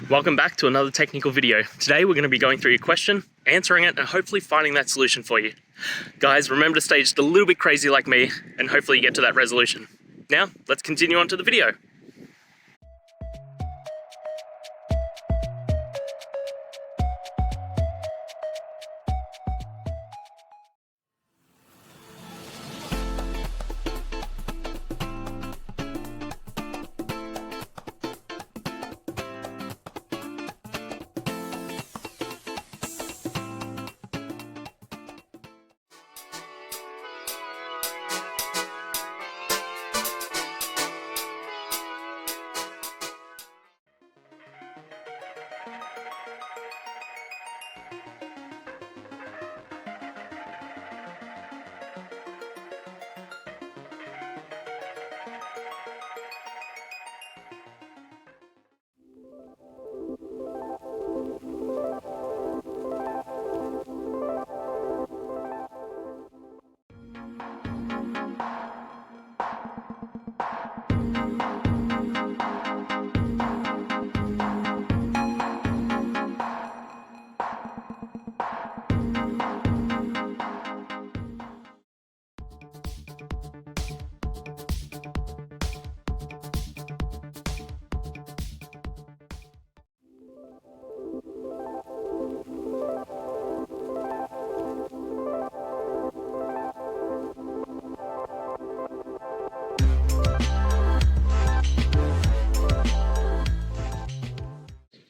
Welcome back to another technical video. Today we're going to be going through your question, answering it, and hopefully finding that solution for you. Guys, remember to stay just a little bit crazy like me, and hopefully you get to that resolution. Now, let's continue on to the video.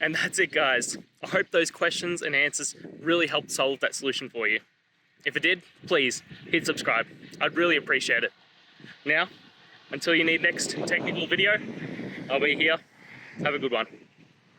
And that's it, guys. I hope those questions and answers really helped solve that solution for you. If it did, please hit subscribe. I'd really appreciate it. Now, until you need next technical video, I'll be here. Have a good one.